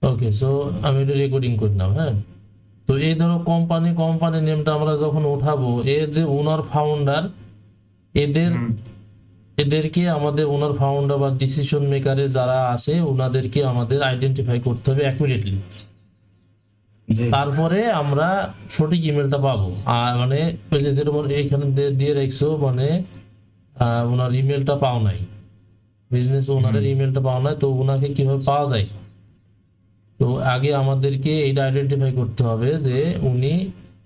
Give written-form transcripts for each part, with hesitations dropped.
ওকে, so আমি এটা recording করলাম। হ্যাঁ, তো এই ধরো কোম্পানি নেমটা আমরা যখন উঠাবো, এর যে ওনার ফাউন্ডার, এদের হুম। এদেরকে আমাদের ওনার ফাউন্ডার বা ডিসিশন মেকারে যারা আছে ওনাদেরকে আমাদের আইডেন্টিফাই করতে হবে অ্যাকুরেটলি। জি। তারপরে আমরা সঠিক ইমেলটা পাবো। আর মানে ওই যে যেরকম এইখানে দিয়ে রাখছো, মানে ওনার ইমেলটা পাও নাই, বিজনেস ওনারের হুম। ইমেলটা পাও নাই, তো ওনাকে কিভাবে পাওয়া যায়? তো আগে আমাদেরকে এইটা আইডেন্টিফাই করতে হবে যে উনি,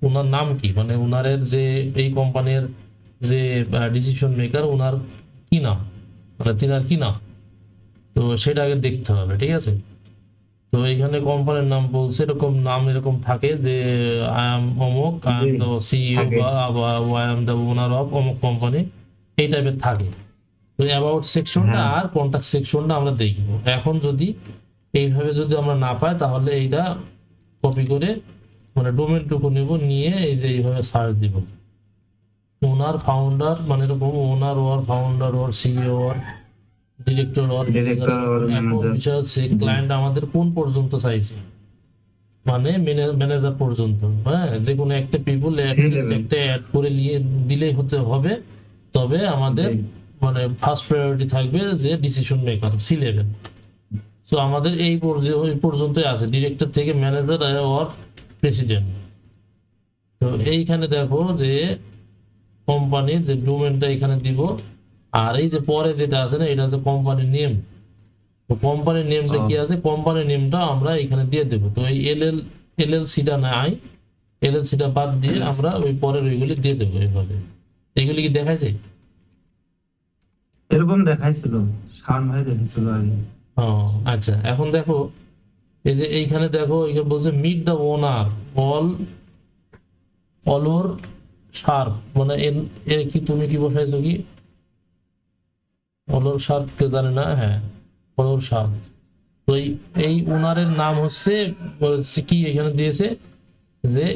ওনার নাম কি, মানে ওনারের যে এই কোম্পানির যে ডিসিশন মেকার, ওনার কি নাম, মানে তিনার কি নাম, তো সেটা আগে দেখতে হবে। ঠিক আছে, তো এখানে কোম্পানির নাম বলছে, এরকম নাম এরকম থাকে যে আই এম অমুক, I G am the CEO, থাকে। বা I am the owner of অমুক কোম্পানি, এই টাইপের থাকে। তো অ্যাবাউট সেকশনটা হ্যাঁ। আর কন্ট্যাক্ট সেকশনটা আমরা দেখব। এখন যদি এইভাবে যদি আমরা না পাই, তাহলে এইটা কপি করে মানে ডোমেনটুকু নেব, নিয়ে এই যে এইভাবে সার্চ দিব, ওনার ফাউন্ডার, মানে এরকম ওনার ওর ফাউন্ডার ওর সিইও ওর ডিরেক্টর ওর ম্যানেজার। ডিরেক্টর আর এখন ম্যানেজার। বিষয় হচ্ছে জি। ক্লায়েন্ট আমাদের কোন পর্যন্ত চাইছে, মানে ম্যানেজার পর্যন্ত। হ্যাঁ, যে কোনো একটা পিপল সি অ্যাটলিস্ট লেভেল। একটা অ্যাড করে নিয়ে দিলেই হতে হবে। তবে আমাদের জি। মানে ফার্স্ট প্রায়োরিটি থাকবে যে decision maker, C level. So আমাদের ওই পর্যন্তই আছে, ডিরেক্টর থেকে ম্যানেজার আর প্রেসিডেন্ট। তো এইখানে দেখো যে কোম্পানির যে ডোমেনটা এখানে দিব, আর এই যে পরে যেটা আছে না, এটা হচ্ছে কোম্পানির নেম। তো কোম্পানির নেমটা কি ও। আছে, কোম্পানির নেমটা আমরা এখানে দিয়ে দেবো। তো এই এলএলসিটা নাই, এলএলসিটা বাদ দিয়ে আমরা ওই পরের ওইগুলি দিয়ে দেবো এইভাবে। এগুলি কি দেখাইছে? এরকম দেখাইছিল, শাওন ভাই দেখাইছিল আগে। ও আচ্ছা, এখন দেখো এই যে এইখানে দেখো, এখানে বলছে meet the owner all allure sharp, মানে এর কি তুমি কি বসাইছো কি, অলওর শার্প কে জানে না? হ্যাঁ, অলওর শার্প। তো এই ওনারের নাম হচ্ছে কি এখানে দিয়েছে যে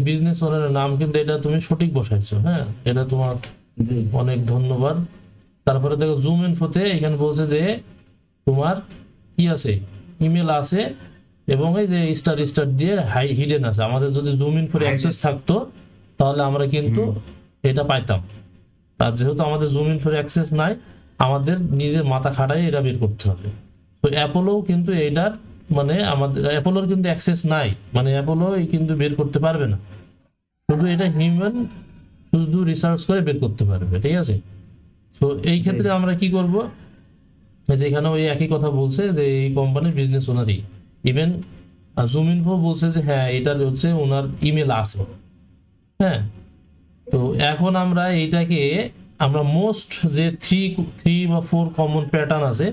বিজনেস ওনারের নাম, কিন্তু এটা তুমি সঠিক বসাইছো। হ্যাঁ, এটা তোমার জি। অনেক ধন্যবাদ। তারপরে দেখো জুম ইনফোতে এখানে বলছে যে তোমার কি আছে, ইমেল আছে, এবং এই যে স্টার স্টার দিয়ে হিডেন আছে। আমাদের যদি জুম ইনফোর অ্যাক্সেস হাইডেস। থাকতো, তাহলে আমরা কিন্তু হুম। এটা পাইতাম। আর যেহেতু আমাদের জুম ইনফোর অ্যাক্সেস নাই, আমাদের নিজের মাথা খাটাই এটা বের করতে হবে। তো অ্যাপোলো কিন্তু এইটার, মানে আমাদের অ্যাপোলোর কিন্তু অ্যাক্সেস নাই, মানে অ্যাপোলো কিন্তু বের করতে পারবে না, শুধু এটা হিউম্যান শুধু রিসার্চ করে বের করতে পারবে। ঠিক আছে, তো এই জি। ক্ষেত্রে আমরা কি করব, যেখানে ওই একই কথা বলছে যে এই কোম্পানির বিজনেস ওনারই, ইভেন জুম ইনফো বলছে যে হ্যাঁ এটার হচ্ছে ওনার ইমেল আছে। হ্যাঁ, তো এখন আমরা এইটাকে আমরা মোস্ট যে থ্রি বা ফোর কমন প্যাটার্ন আছে,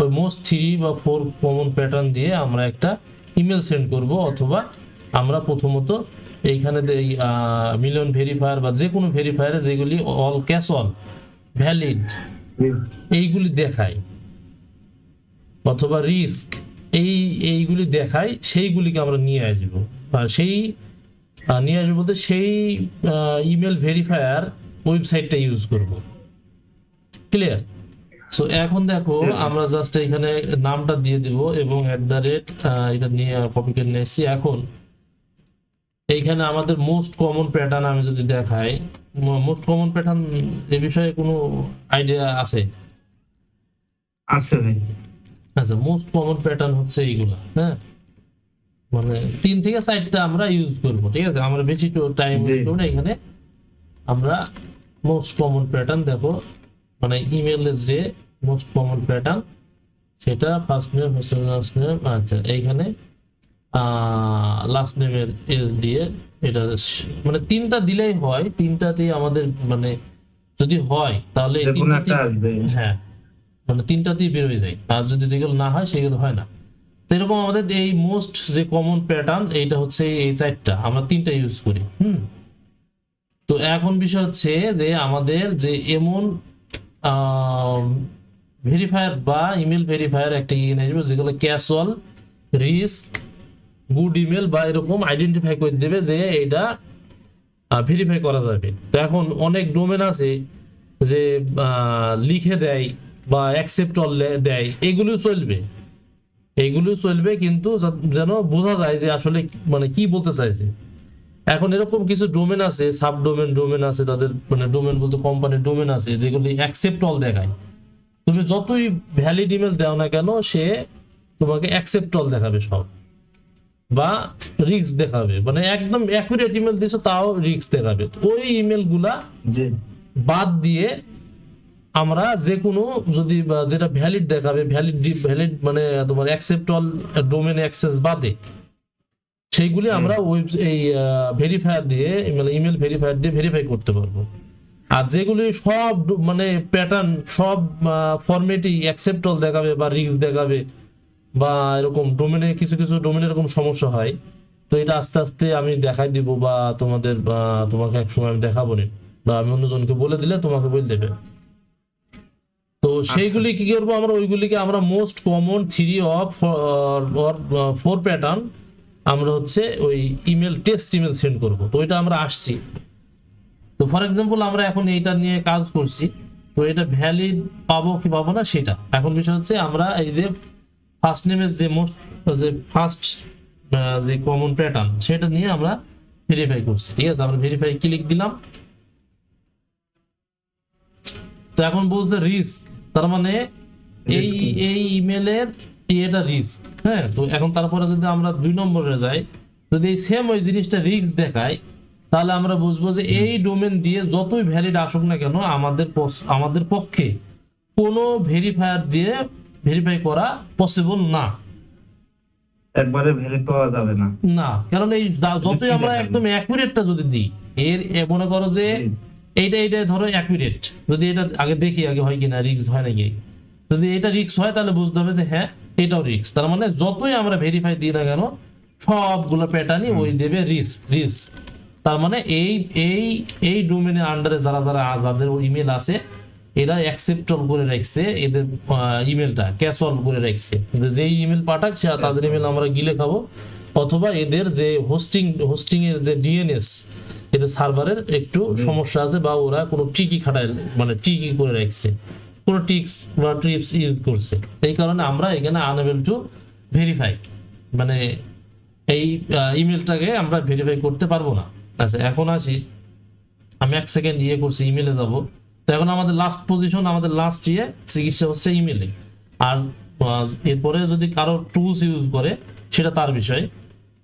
ওই মোস্ট থ্রি বা ফোর কমন প্যাটার্ন দিয়ে আমরা একটা ইমেল সেন্ড করব, অথবা আমরা প্রথমত এইখানে মিলিয়ন ভেরিফায়ার বা যে কোনো ভেরিফায়ারে যেগুলি অল ক্যাশ অল ভ্যালিড এইগুলি দেখায়, অথবা রিস্ক এইগুলি দেখায়, সেইগুলিকে আমরা নিয়ে আসবো। আর সেই নিয়ে আসবো বলতে সেই ইমেল ভেরিফায়ার ওয়েবসাইটটা ইউজ করব। ক্লিয়ার? সো এখন দেখো আমরা জাস্ট এখানে নামটা দিয়ে দিব এবং @ এটা নিয়ে কপি করে নিয়ে এসেছি। এখন এইখানে আমাদের মোস্ট কমন প্যাটার্ন আমি যদি দেখাই, মোস্ট কমন প্যাটার্ন এ বিষয়ে কোনো আইডিয়া আছে? আছে ভাই। আচ্ছা, মোস্ট কমন প্যাটার্ন হচ্ছে এইগুলা। হ্যাঁ, মানে 3 থেকে 4টা আমরা ইউজ করব। ঠিক আছে, আমরা বেশি টাইম জি। ওয়েস্ট করব না এখানে। আমরা মোস্ট কমন প্যাটার্ন দেখো, মানে ইমেলের যে মোস্ট কমন প্যাটার্ন, সেটা ফার্স্ট নেম, লাস্ট নেম। আচ্ছা, এইখানে লাস্ট নেমের এস দিয়ে এটা মানে 3টা দিলেই হয়, 3টাতেই আমাদের মানে যদি হয় তাহলে এই যে কোনো একটা 3টাতেই, আসবে। হ্যাঁ, মানে 3টাতেই বের হয়ে যায়। আর যদি যেগুলো না হয় সেগুলো হয় না। তো এরকম আমাদের এই মোস্ট যে কমন প্যাটার্ন, এইটা হচ্ছে এই 4টা, আমরা 3টা ইউজ করি। তো এখন বিষয় হচ্ছে যে আমাদের যে এমন ভেরিফায়ার বা ইমেল ভেরিফায়ার একটা ইয়ে আসবে যেগুলো ক্যাশুয়াল, রিস্ক, গুড ইমেল বা এরকম আইডেন্টিফাই করে দেবে যে এটা ভেরিফাই করা যাবে। তো এখন অনেক ডোমেন আছে যে লিখে দেয় বা অ্যাকসেপ্ট অল দেয়, এগুলো চলবে। এইগুলো চলবে, কিন্তু যেন বোঝা যায় যে আসলে মানে কি বলতে চাইছে। এখন এরকম কিছু ডোমেন আছে, সাব ডোমেন আছে, তাদের মানে ডোমেন বলতে কোম্পানির ডোমেন আছে যেগুলি অ্যাকসেপ্ট অল দেখায়। তুমি যতই ভ্যালিড ইমেল দাও না কেন, সে তোমাকে অ্যাকসেপ্ট অল দেখাবে সব, বা রিক্স দেখাবে, মানে একদম অ্যাকুরেট ইমেল দিছো তাও রিক্স দেখাবে। তো ওই ইমেল গুলা জি বাদ দিয়ে আমরা যে কোনো, যদি যেটা ভ্যালিড দেখাবে, ভ্যালিড মানে তোমার অ্যাকসেপ্ট অল ডোমেন অ্যাক্সেস বাদে, সেইগুলি আমরা ওয়েব এই ভেরিফায়ার দিয়ে, মানে ইমেল ভেরিফায়ার দিয়ে ভেরিফাই করতে পারবো। আর যেগুলি সব মানে প্যাটার্ন সব ফরম্যাটই অ্যাকসেপ্ট অল দেখাবে বা রিক্স দেখাবে, বা এরকম ডোমেনে কিছু কিছু ডোমেনে এরকম সমস্যা হয়, তো এটা আস্তে আস্তে আমি দেখাই দিব, বা তোমাদের তোমাকে একসময় আমি দেখাবো না, বা আমি অন্যজনকে বলে দিলে তোমাকে বলে দেবে। তো সেইগুলি কি করবো আমরা, ওইগুলিকে আমরা most common 3 of or 4 pattern আমরা হচ্ছে ওই ইমেল টেস্ট ইমেল সেন্ড করব। তো ওইটা আমরা আসছি। তো ফর এক্সাম্পল আমরা এখন এইটা নিয়ে কাজ করছি, তো এটা ভ্যালিড পাবো কি পাবো না সেটা এখন বিষয় হচ্ছে, আমরা এই যে ফার্স্ট নেমের যে ফার্স্ট যে কমন প্যাটার্ন সেটা নিয়ে আমরা ভেরিফাই করছি। ঠিক আছে, আমরা ভেরিফাই ক্লিক দিলাম। তো এখন বলছে রিস্ক, তার মানে এই ইমেলের এটা রিস্ক। হ্যাঁ, তো এখন তারপরে যদি আমরা 2 নম্বরে যাই, যদি এই সেম ওই জিনিসটা রিস্ক দেখায়, তাহলে আমরা বুঝবো যে এই ডোমেন দিয়ে যতই ভ্যালিড আসুক না কেন, আমাদের পক্ষে কোনো ভেরিফায়ার দিয়ে ভেরিফাই করা পসিবল না। একবারে ভ্যালিড পাওয়া যাবে না। না, কারণ এই যতই আমরা একদম অ্যাকুরেটটা যদি দিই, মনে করো যে এইটা ধরো অ্যাকুরেট, যদি এটা আগে দেখি আগে হয় কিনা, রিস্ক হয় নাকি। যদি এটা রিস্ক হয় তাহলে বুঝতে হবে যে হ্যাঁ এটাও রিস্ক। তার মানে যতই আমরা ভেরিফাই দিই না কেন, সবগুলো প্যাটার্নই ওই দেবে রিস্ক। তার মানে এই ডোমেনের আন্ডারে যাদের ইমেল আছে, এরা অ্যাকসেপ্ট অল করে রাখছে, এদের ইমেলটা ক্যাশ অল করে রাখছে, যে ইমেল পাঠাক সে তাদের ইমেল আমরা গিলে খাবো, অথবা এদের যে হোস্টিং এর যে ডিএনএস, এদের সার্ভারের একটু সমস্যা আছে, বা ওরা কোনো ট্রিকি খাটায়, মানে ট্রিকি করে রাখছে, কোনো ট্রিক্স বা ট্রিপস ইউজ করছে। এই কারণে আমরা এখানে আনএবল টু ভেরিফাই, মানে এই ইমেলটাকে আমরা ভেরিফাই করতে পারবো না। আচ্ছা, এখন আসি, আমি 1 সেকেন্ড করছি, ইমেলে যাব। তো এখন আমাদের লাস্ট পজিশন, আমাদের লাস্ট চিকিৎসা হচ্ছে ইমেলে। আর এরপরে যদি কারো টুলস ইউজ করে সেটা তার বিষয়।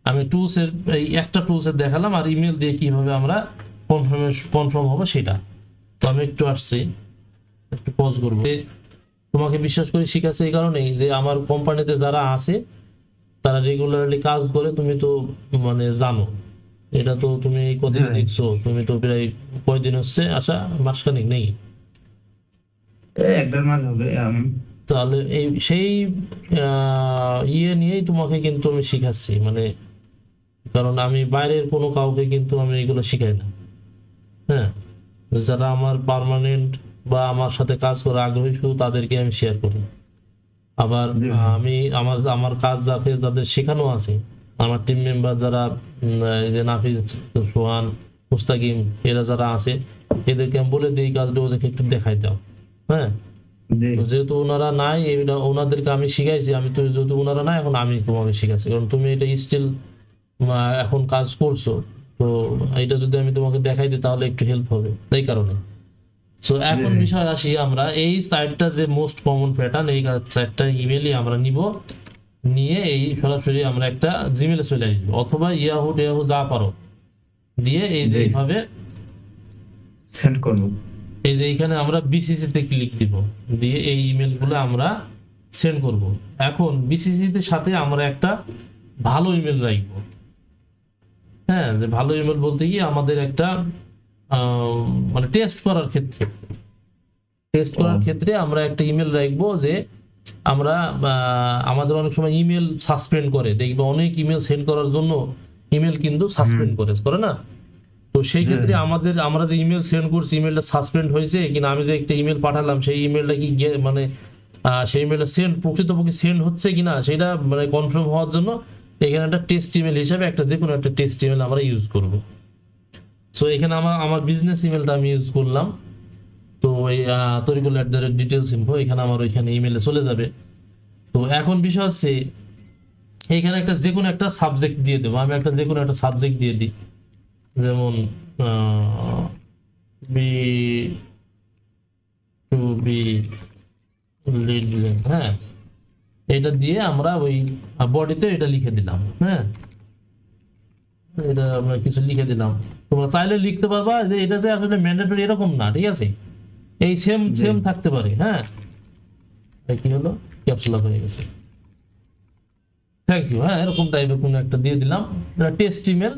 আমি টুলসের এই একটা টুলসের দেখালাম, আর ইমেল দিয়ে কিভাবে আমরা কনফার্ম হবো সেটা। তো আমি একটু আসছি, একটু পজ করবো। তোমাকে বিশ্বাস করে শিখাচ্ছে এই কারণেই যে আমার কোম্পানিতে যারা আছে তারা রেগুলারলি কাজ করে, তুমি তো মানে জানো এটা, তো তুমি এই কথা দেখছো, তুমি তো প্রায় কয়দিন হচ্ছে আসা, মাসখানেক নেই, 1-1.5 মাস হবে। তাহলে এই সেই নিয়েই তোমাকে কিন্তু আমি শিখাচ্ছি, মানে কারণ আমি বাইরের কোনো কাউকে কিন্তু আমি এগুলো শিখাই না। হ্যাঁ, যারা আমার পার্মানেন্ট বা আমার সাথে কাজ করার আগ্রহী, শুধু তাদেরকে আমি শেয়ার করি। আবার আমি আমার কাজ যাদের শেখানো আছে, আমার টিম মেম্বার যারা, এই যে নাফিজ, সোহান, মুস্তাকিম, এরা যারা আছে, এদেরকে আমি বলে দিই কাজটা ওদেরকে একটু দেখাই দাও। হ্যাঁ, যেহেতু ওনারা নাই, ওনাদেরকে আমি শিখাইছি, আমি তো যেহেতু ওনারা নাই, এখন আমি তোমাকে শিখাচ্ছি, কারণ তুমি এটা স্টিল এখন কাজ করছো, তো এটা যদি আমি তোমাকে দেখাই দিই তাহলে একটু হেল্প হবে, এই কারণে। সো এখন বিষয় আসি, আমরা এই সাইটটা যে মোস্ট কমন প্যাটার্ন, এই সাইটটা ইমেলই আমরা নিয়ে এই সরাসরি আমরা একটা জিমেলে চলে আসবো, অথবা ইয়াহু যা পারো দিয়ে এই যে এইভাবে সেন্ড করব। এই যে এইখানে আমরা বিসিসি তে ক্লিক দিব, দিয়ে এই ইমেল গুলো আমরা সেন্ড করব। এখন বিসিসি তে সাথে আমরা একটা ভালো ইমেল রাখবো। হ্যাঁ, যে ভালো ইমেল বলতে কি, আমাদের একটা মানে টেস্ট করার ক্ষেত্রে আমরা একটা ইমেল রাখবো, যে আমরা আমাদের অনেক সময় ইমেল সাসপেন্ড করে, দেখবে অনেক ইমেল সেন্ড করার জন্য ইমেল কিন্তু সাসপেন্ড করে না। তো সেই ক্ষেত্রে আমরা যে ইমেল সেন্ড করছি, ইমেলটা সাসপেন্ড হয়েছে কিনা, আমি যে একটা ইমেল পাঠালাম সেই ইমেলটা কি মানে সেই ইমেলটা প্রকৃতপক্ষে সেন্ড হচ্ছে কিনা সেটা মানে কনফার্ম হওয়ার জন্য এখানে একটা টেস্ট ইমেল হিসাবে যে কোনো একটা টেস্ট ইমেল আমরা ইউজ করব। সো এখানে আমার বিজনেস ইমেলটা আমি ইউজ করলাম। তো এই তরিকুল @ডিটেইলস ইনফো এখানে আমার ওইখানে ইমেলে চলে যাবে। তো এখন বিষয় হচ্ছে এইখানে একটা যে কোনো একটা সাবজেক্ট দিয়ে দেবো, আমি একটা যে কোনো একটা সাবজেক্ট দিয়ে দিই, যেমন বি টু বি লিড, হ্যাঁ এটা দিয়ে আমরা ওই বডিতে এটা লিখে দিলাম। হ্যাঁ এটা আমরা কিছু লিখে দিলাম, তোমরা চাইলে লিখতে পারবা যে এটা যে আসলে ম্যান্ডেটরি এরকম না, ঠিক আছে, এই সেম সেম থাকতে পারে। হ্যাঁ কি হলো, ক্যাপসুলা হয়ে গেছে, থ্যাংক ইউ। হ্যাঁ এরকম টাইপের কোনো একটা দিয়ে দিলাম, এটা টেস্ট ইমেল।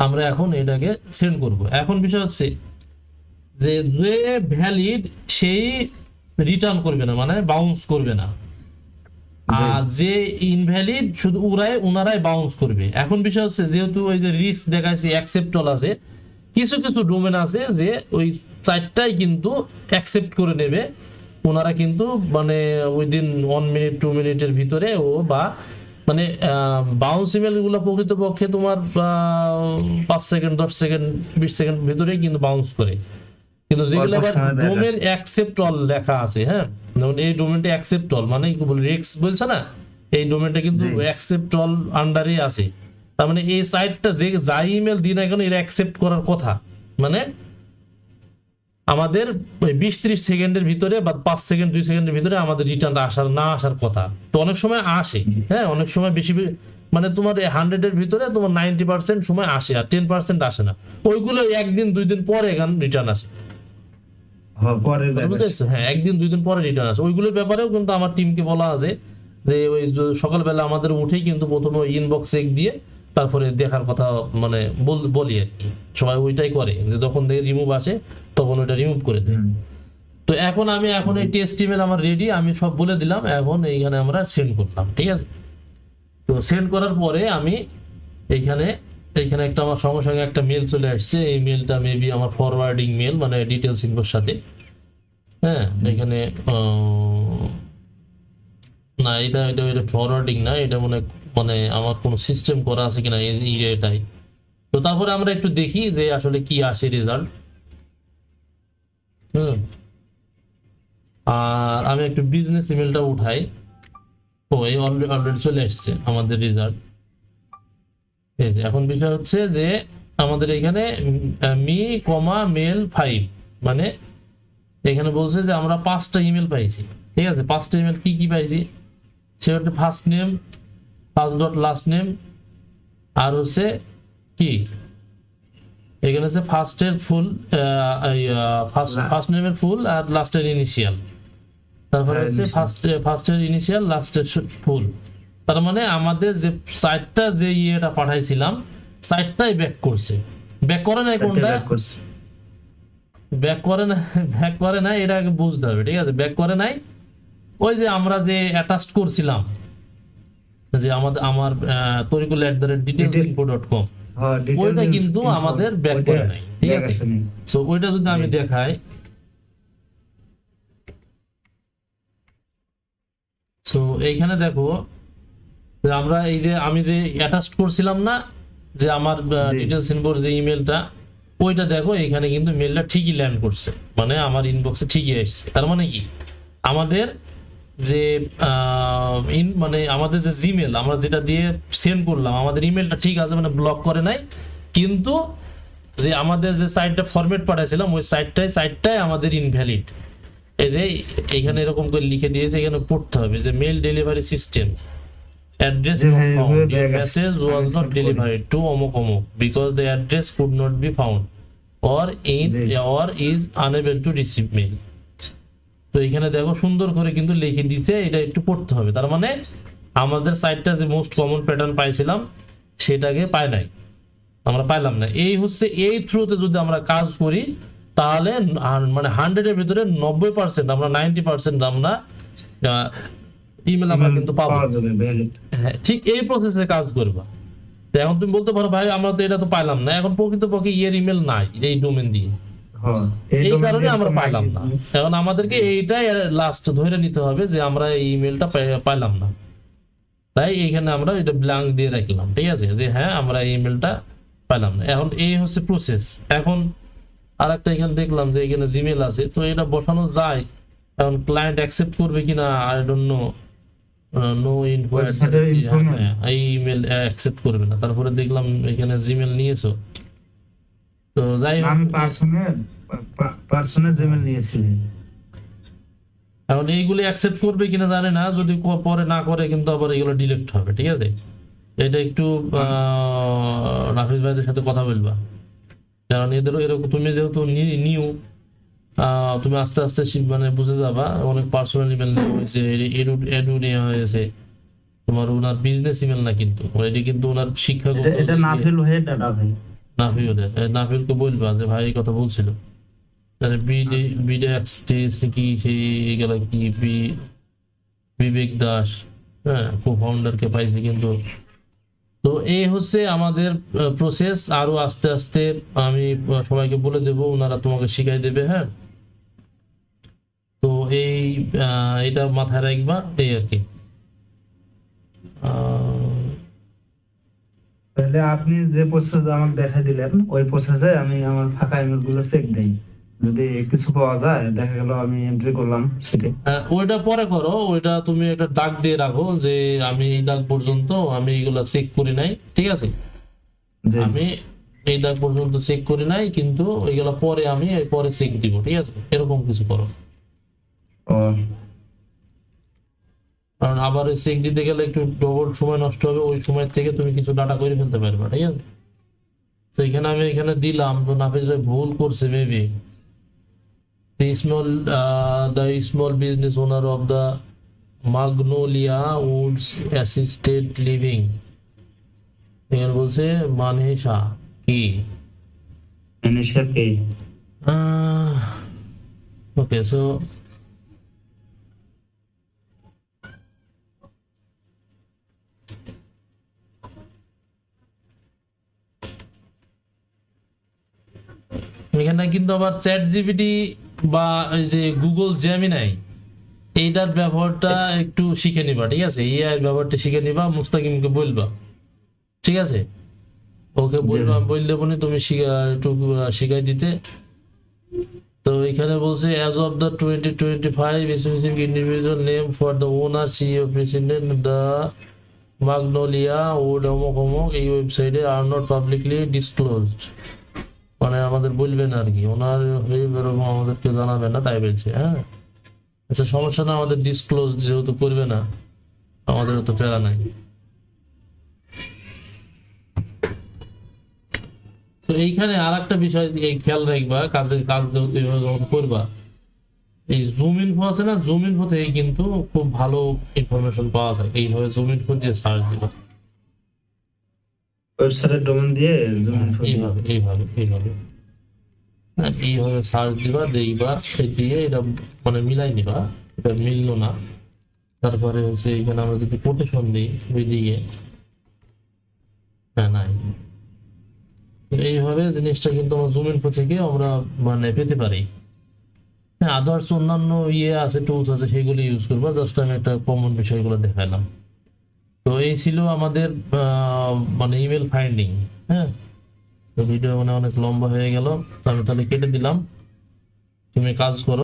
আমরা এখন এটাকে সেন্ড করব। এখন বিষয় হচ্ছে যে যে ভ্যালিড সেই রিটার্ন করবে না, মানে বাউন্স করবে না, আর যে ইনভ্যালিড শুধু ওনারাই বাউন্স করবে। এখন বিষয় হচ্ছে যেহেতু ওই যে রিস্ক দেখাইছে অ্যাকসেপ্টল আছে, কিছু কিছু ডোমেন আছে যে ওই চারটাই কিন্তু অ্যাকসেপ্ট করে নেবে ওনারা, কিন্তু মানে উইদিন 1 মিনিট 2 মিনিটের ভিতরে ও, বা মানে বাউন্স ইমেল গুলো প্রকৃতপক্ষে তোমার 5 সেকেন্ড 10 সেকেন্ড 20 সেকেন্ড ভিতরে কিন্তু বাউন্স করে, কিন্তু যেগুলো আবার ডোমেন অ্যাকসেপ্ট অল লেখা আছে, হ্যাঁ যেমন এই ডোমেনটা অ্যাকসেপ্ট অল মানে কি বলে রেক্স বলছে না, এই ডোমেনটা কিন্তু অ্যাকসেপ্ট অল আন্ডারে আছে। তার মানে এই সাইটটা যে যাই ইমেল দিই না কেন এরা অ্যাকসেপ্ট করার কথা, মানে আমাদের 20-30 সেকেন্ডের ভিতরে বা 5 সেকেন্ড 2 সেকেন্ডের ভিতরে আমাদের রিটার্ন আসার কথা। তো অনেক সময় আসে, হ্যাঁ অনেক সময় বেশি, মানে তোমার 100 এর ভিতরে তোমার 90% সময় আসে আর 10% আসে না, ওইগুলো 1 দিন 2 দিন পরে এখন রিটার্ন আসে। হ্যাঁ 1 দিন 2 দিন পরে রিটার্ন আসে, ওইগুলোর ব্যাপারেও কিন্তু আমার টিমকে বলা আছে যে ওই সকালবেলা আমাদের উঠেই কিন্তু প্রথমে ইনবক্স চেক দিয়ে তারপরে দেখার কথা, মানে বলি আর কি, সবাই ওইটাই করে যে যখন রিমুভ আসে তখন ওইটা রিমুভ করে দেয়। তো এখন এই টেস্ট ইমেল আমার রেডি, আমি সব বলে দিলাম, এখন এইখানে আমরা সেন্ড করলাম, ঠিক আছে। তো সেন্ড করার পরে আমি এইখানে একটা আমার সঙ্গে সঙ্গে একটা মেল চলে আসছে, এই মেলটা মেবি আমার ফরওয়ার্ডিং মেল, মানে ডিটেলস ইনফোর সাথে। হ্যাঁ এখানে না এটা ফরওয়ার্ডিং না, এটা মানে আমার কোনো সিস্টেম করা আছে কিনা এটাই। তো তারপরে আমরা একটু দেখি যে আসলে কি আসে রেজাল্ট। আর আমি একটু বিজনেস ইমেলটা উঠাই। ও এই অলরেডি চলে আসছে আমাদের রেজাল্ট। এই যে এখন বিষয় হচ্ছে যে আমাদের এখানে মেল 5, মানে এখানে বলছে যে আমরা 5টা ইমেল পাইছি, ঠিক আছে। 5টা ইমেল কি পাইছি, সে হচ্ছে first name, first dot last name, আর হচ্ছে কি এখানে হচ্ছে ফার্স্টের ফুল, ফার্স্ট নেমের ফুল আর লাস্টের ইনিশিয়াল, তারপরে হচ্ছে ফার্স্টের ইনিশিয়াল লাস্টের ফুল। তার মানে আমাদের যে সাইটটা যে ইয়েটা পাঠাইছিলাম সাইটটাই ব্যাক করছে, ব্যাক করে নাই কোনটা, ব্যাক করে না এটা আগে বুঝতে হবে, ঠিক আছে। ব্যাক করে নাই ওই যে আমরা যে অ্যাটাচড করছিলাম যে আমার তরিকুল@detailsinfo.com, ওইটা কিন্তু আমাদের ব্যাক করে নাই, ঠিক আছে। সো ওইটা যদি আমি দেখাই, সো এইখানে দেখো আমরা এই যে আমি যে অ্যাটাচড করছিলাম না যে আমার ডিটেলস ইনফোর যে ইমেলটা, ওইটা দেখো এখানে কিন্তু মেলটা ঠিকই ল্যান্ড করছে, মানে আমার ইনবক্সে ঠিকই আসছে। তার মানে কি আমাদের যে মানে আমাদের যে জিমেল আমরা যেটা দিয়ে সেন্ড করলাম আমাদের ইমেলটা ঠিক আছে, মানে ব্লক করে নাই, কিন্তু যে আমাদের যে সাইটটা ফরম্যাট পাঠাইছিলাম ওই সাইটটাই আমাদের ইনভ্যালিড। এই যে এখানে এরকম করে লিখে দিয়েছে, এখানে পড়তে হবে যে mail delivery system address not found, your message was not delivered to omok because the address could not be found or is unable to receive mail। তো এখানে দেখো সুন্দর করে কিন্তু লিখে দিয়েছে, এটা একটু পড়তে হবে। তার মানে আমাদের সাইটটা যে মোস্ট কমন প্যাটার্ন পাইছিলাম সেটাকে পায় নাই, আমরা পাইলাম না। এই হচ্ছে এই থ্রুতে যদি আমরা কাজ করি তাহলে মানে 100 এর ভিতরে 90% আমরা 90% আমরা ইমেল আমরা কিন্তু পাবো। হ্যাঁ ঠিক এই প্রসেসে কাজ করবা। তো এখন তুমি বলতে পারো ভাই আমরা তো এটা তো পাইলাম না, এখন প্রকৃতপক্ষে এর ইমেল নাই এই ডোমেন দিয়ে, এই কারণে আমরা পাইলাম না। এখন আমাদেরকে এইটাই লাস্ট ধরে নিতে হবে যে আমরা এই ইমেলটা পাইলাম না, তাই এইখানে আমরা এটা ব্ল্যাঙ্ক দিয়ে রাখলাম, ঠিক আছে, যে হ্যাঁ আমরা এই ইমেলটা পাইলাম না। এখন এই হচ্ছে প্রসেস। এখন আরেকটা এখানে দেখলাম যে এখানে জিমেল আছে, তো এটা বসানো যায়, এখন ক্লায়েন্ট অ্যাকসেপ্ট করবে কিনা I don't know. No info ওয়েবসাইটের ইনফরমেশন। এই ইমেল অ্যাকসেপ্ট করবে না। তারপরে দেখলাম এখানে জিমেল নিয়েছো, তো যাই হোক, আমি পার্সোনাল জিমেল নিয়েছিলাম। এখন এইগুলি অ্যাকসেপ্ট করবে কিনা জানে না, যদি পরে না করে কিন্তু আবার এগুলো ডিলিট হবে, ঠিক আছে? এটা একটু রাফিজ ভাইদের সাথে কথা বলবা, কারণ এদেরও এরকম, তুমি যেহেতু নিউ, তুমি আস্তে আস্তে মানে বুঝে যাবা। অনেক পার্সোনাল ইমেল নেওয়া হয়েছে, এডু নেওয়া হয়েছে, তোমার ওনার বিজনেস ইমেল না, কিন্তু এটি কিন্তু ওনার শিক্ষাগত এটা নাফিল হয়ে ডাটা ভাই। নাফিউলের। নাফিউলকে বলবা যে ভাই এই কথা বলছিল, বিডে এক্সটেস কি সেই গেল কি বিবেক দাস, হ্যাঁ, কো ফাউন্ডারকে পাইছে কিন্তু। তো এই হচ্ছে আমাদের প্রসেস। আরো আস্তে আস্তে আমি সবাইকে বলে দেব, ওনারা তোমাকে শিখাই দেবে, হ্যাঁ। তো এই এটা মাথায় রাখবা, এই আর কি। তাহলে আপনি যে প্রসেস আমাকে দেখাই দিলেন ওই প্রসেসে আমি আমার ফাঁকা ইমেল গুলো চেক দেই, যদি কিছু পাওয়া যায় দেখা গেল আমি এন্ট্রি করলাম সেটা। ওইটা পরে করো, ওইটা তুমি একটা দাগ দিয়ে রাখো যে আমি এই দাগ পর্যন্ত আমি এইগুলা চেক করি নাই, ঠিক আছে? যে আমি এই দাগ পর্যন্ত চেক করি নাই, কিন্তু এইগুলা পরে আমি পরে চেক দিব, ঠিক আছে? এরকম কিছু করো, ও কারণ আবার চেক দিতে গেলে একটু ডবল সময় নষ্ট হবে, ওই সময় থেকে তুমি কিছু ডাটা করে ফেলতে পারবে, ঠিক আছে? তো এখানে আমি এখানে দিলাম, তো নাফিস ভাই ভুল করছে maybe. The small business owner of the Magnolia Woods Assisted Living, এখানে বলছে মানহেশা কি, ম্যানেজার কে? ওকে, সো এখানে কিন্তু আবার চ্যাট জিপিটি বা এই যে গুগল জেমিনাই, এইটার ব্যবহারটা একটু শিখে নিবা, ঠিক আছে? এআই এর ব্যবহারটা শিখে নিবা, মুস্তাকিমকে বলবা, ঠিক আছে? ওকে বলবা, বল দেবনি তুমি একটু শিখাই দিতে। তো এখানে বলছে as of the 2025 specific individual name for the owner CEO president the Magnolia Wood অমুক অমুক এই ওয়েবসাইটে আর নট পাবলিকলি ডিসক্লোজড, মানে আমাদের বলবেন আর কি, ওনার এরকম আমাদেরকে জানাবে না, তাই বলছে। হ্যাঁ, আচ্ছা, সমস্যা না, আমাদের ডিসক্লোজ যেহেতু করবে না, আমাদের তো ফেরা নাই। তো এইখানে আর একটা বিষয় এই খেয়াল রাখবা, কাজ যেহেতু এভাবে যখন করবা, এই জুম ইনফো আছে না, জুম ইনফো থেকে কিন্তু খুব ভালো ইনফরমেশন পাওয়া যায়। এইভাবে জুম ইনফো দিয়ে সার্চ দিবা, ওয়েবসাইটের ডোমেন দিয়ে জুম ইনফো দিয়ে। এইভাবে হ্যাঁ, এইভাবে সার্চ দিবা, দেখবা, দিয়ে এটা মানে মিলাই নিবা, এটা মিললো না। তারপরে হচ্ছে এখানে আমরা যদি কোটেশন দিই ওইদিকে, হ্যাঁ নাই। তো এইভাবে জিনিসটা কিন্তু আমরা জুম ইনফো থেকে আমরা মানে পেতে পারি। হ্যাঁ, আদার্স অন্যান্য আছে, টুলস আছে, সেগুলো ইউজ করবো। জাস্ট আমি একটা কমন বিষয়গুলো দেখালাম। তো এই ছিল আমাদের মানে ইমেল ফাইন্ডিং। হ্যাঁ, তো ভিডিও মানে অনেক লম্বা হয়ে গেল, তো আমি তাহলে কেটে দিলাম, তুমি কাজ করো।